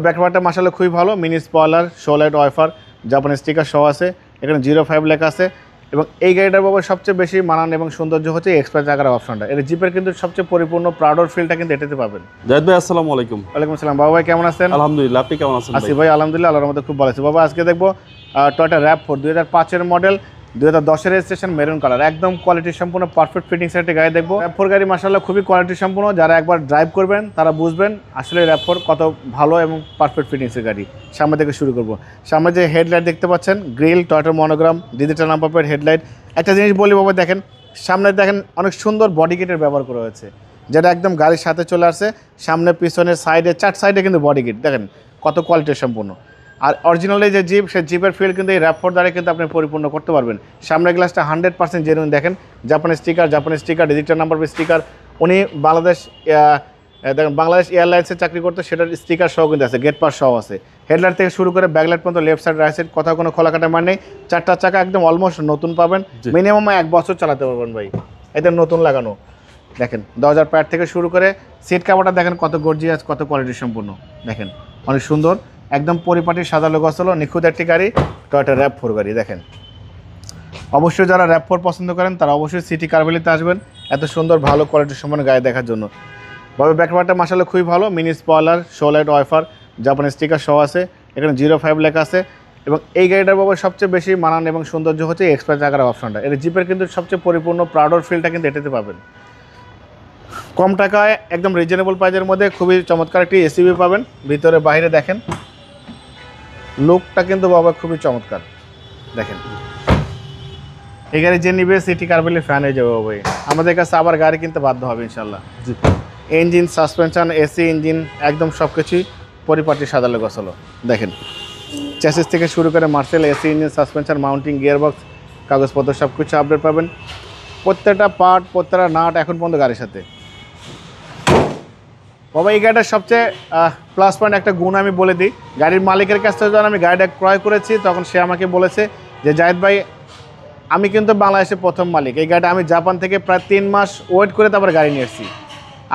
ব্যাকপার্টটা মাশাআল্লাহ খুবই ভালো, mini spoiler, show light wiper, জাপানি স্টিকার সহ আছে, এখানে 05 লেখা আছে। এবং এই গাড়িটার বাবদ সবচেয়ে বেশি মানান এবং সৌন্দর্য হচ্ছে এক্সপ্রেস আকার অপশনটা। এটা জিপের কিন্তু সবচেয়ে পরিপূর্ণ প্রাউডর ফিলটা কিন্তু এটাতে পাবেন। জাহিদ ভাই আসসালামু আলাইকুম। ওয়ালাইকুম আসসালাম। বাবা ভাই কেমন আছেন? আলহামদুলিল্লাহ, আপনি কেমন আছেন? আসি ভাই আলহামদুলিল্লাহ, আল্লাহর মধ্যে খুব ভালো আছে। বাবা আজকে দেখবো টয়োটা RAV4 2005-এর মডেল, 2010-এর রেজিস্ট্রেশন, মেরুন কালার, একদম কোয়ালিটি সম্পূর্ণ পারফেক্ট ফিটিংস একটা গাড়ি দেখবো। RAV4 গাড়ি মাশাআল্লাহ খুবই কোয়ালিটি সম্পূর্ণ, যারা একবার ড্রাইভ করবেন তারা বুঝবেন আসলে RAV4 কত ভালো এবং পারফেক্ট ফিটিংসের গাড়ি। সামনে থেকে শুরু করব। সামনে যে হেডলাইট দেখতে পাচ্ছেন, grill, Toyota monogram, digital number plate, headlight. একটা জিনিস বলি বাবা, দেখেন সামনে দেখেন অনেক সুন্দর বডি কিটের ব্যবহার করা হয়েছে, যেটা একদম গাড়ির সাথে চলে আসছে। সামনে পিছনে সাইডে 4 সাইডে কিন্তু বডি কিট দেখেন কত কোয়ালিটি সম্পূর্ণ। আর অরিজিনালি যে জিপ, সেই জিপের ফিল কিন্তু এই RAV4 দ্বারা কিন্তু আপনি পরিপূর্ণ করতে পারবেন। সামনের গ্লাসটা 100% জেনুইন, দেখেন জাপানি sticker, digital number plate sticker. উনি দেখেন বাংলাদেশ এয়ারলাইন্সে চাকরি করতে, সেটার স্টিকার সহ কিন্তু আছে, গেট পাস সহ আছে। হেডলাইট থেকে শুরু করে ব্যাকলাইট পর্যন্ত, লেফট সাইড রাইট সাইড কোথাও কোনো খোলাকাটা মানে নেই। 4টা চাকা একদম অলমোস্ট নতুন পাবেন, মিনিমাম 1 বছর চালাতে পারবেন ভাই, একদম নতুন লাগানো। দেখেন 10,000 প্যাড থেকে শুরু করে সিট কাভারটা দেখেন কত গর্জিয়াস, কত কোয়ালিটি সম্পূর্ণ, দেখেন অনেক সুন্দর, একদম পরিপাটি সাজালো গোছালো নিখুঁত একটি গাড়ি, টয়োটা RAV4 গাড়ি। দেখেন অবশ্যই যারা RAV4 পছন্দ করেন তারা অবশ্যই সিটি কার ভ্যালিতে আসবেন এত সুন্দর ভালো কোয়ালিটির সম্পন্ন গাড়ি দেখার জন্য। তবে ব্যাকপার্টটা মাশাআল্লাহ খুবই ভালো, mini spoiler, show light wiper, জাপানি স্টিকার সহ আছে, এখানে 05 লেখা আছে। এবং এই গাড়িটার বাবদ সবচেয়ে বেশি মানান এবং সৌন্দর্য হচ্ছে এক্সপ্রেস আকার অপশনটা। এটা জিপের কিন্তু সবচেয়ে পরিপূর্ণ প্রাউডর ফিলটা কিন্তু এটাতে পাবেন। কম টাকায় একদম রিজনেবল প্রাইজের মধ্যে খুবই চমৎকার একটি এসইউভি পাবেন। ভিতরে বাইরে দেখেন লুকটা কিন্তু বাবা খুবই চমৎকার। দেখেন এই গাড়ি যে নিবে সিটি কার ভ্যালি ফ্যান হয়ে যাবে ভাই, আমাদের কাছে আবার গাড়ি কিনতে বাধ্য হবে ইনশাল্লাহ। ইঞ্জিন, সাসপেনশন, এসি ইঞ্জিন একদম সব কিছুই পরিপাটি সাজালো গোছালো। দেখেন চ্যাসিস থেকে শুরু করে Marcel, AC engine, suspension, mounting, gearbox, কাগজপত্র সব কিছু আপডেট পাবেন। প্রত্যেকটা পার্ট, প্রত্যেকটা নাট এখন পর্যন্ত গাড়ির সাথে। বাবা এই গাড়িটার সবচেয়ে প্লাস পয়েন্ট একটা গুণ আমি বলে দিই, গাড়ির মালিকের কাছ থেকে যখন আমি গাড়িটা ক্রয় করেছি তখন সে আমাকে বলেছে যে জাহিদ ভাই আমি কিন্তু বাংলাদেশের প্রথম মালিক, এই গাড়িটা আমি জাপান থেকে প্রায় 3 মাস ওয়েট করে তারপর গাড়ি নিয়ে এসেছি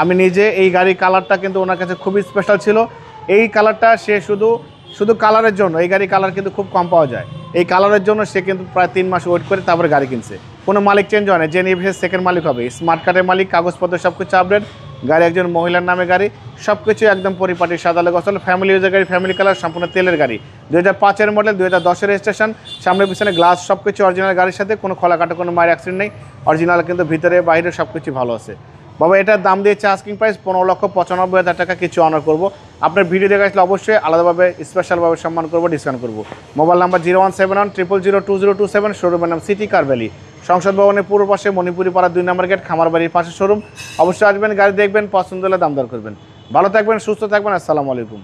আমি নিজে। এই গাড়ির কালারটা কিন্তু ওনার কাছে খুবই স্পেশাল ছিল। এই কালারটা সে শুধু কালারের জন্য, এই গাড়ির কালার কিন্তু খুব কম পাওয়া যায়, এই কালারের জন্য সে কিন্তু প্রায় 3 মাস ওয়েট করে তারপরে গাড়ি কিনছে। কোনো মালিক চেঞ্জ হয় না, যে নিয়ে সেকেন্ড মালিক হবে, স্মার্ট কার্ডের মালিক, কাগজপত্র সব কিছু আপডেট, গাড়ি একজন মহিলার নামে গাড়ি, সব কিছু একদম পরিপাটি সাজালে গোছালো, ফ্যামিলি ইউজের গাড়ি, ফ্যামিলি কালার, সম্পূর্ণ তেলের গাড়ি, 2005-এর মডেল, 2010-এর রেজিস্ট্রেশন, সামনে পিছনে গ্লাস সব কিছু অরিজিনাল গাড়ির সাথে, কোনো খোলাকাটা কোনো মায়ের অ্যাক্সিডেন্ট নেই, অরিজিনাল কিন্তু ভিতরে বাইরে সব কিছু ভালো আছে। বাবা এটার দাম দিয়েছে আস্কিং প্রাইস 15,95,000 টাকা, কিছু অনার করবো। আপনার ভিডিও দেখে আসলে অবশ্যই আলাদাভাবে স্পেশালভাবে সম্মান করবো, ডিসকাউন্ট করবো। মোবাইল নাম্বার 01710002027, শোরুমের নাম সিটি কার ভ্যালি, সংসদ ভবনের পূর্ব পাশে, মণিপুরি পাড়া 2 নম্বর গেট, খামারবাড়ির পাশে শোরুম। অবশ্যই আসবেন, গাড়ি দেখবেন, পছন্দ হলে দাম দর করবেন। ভালো থাকবেন, সুস্থ থাকবেন, আসসালামু আলাইকুম।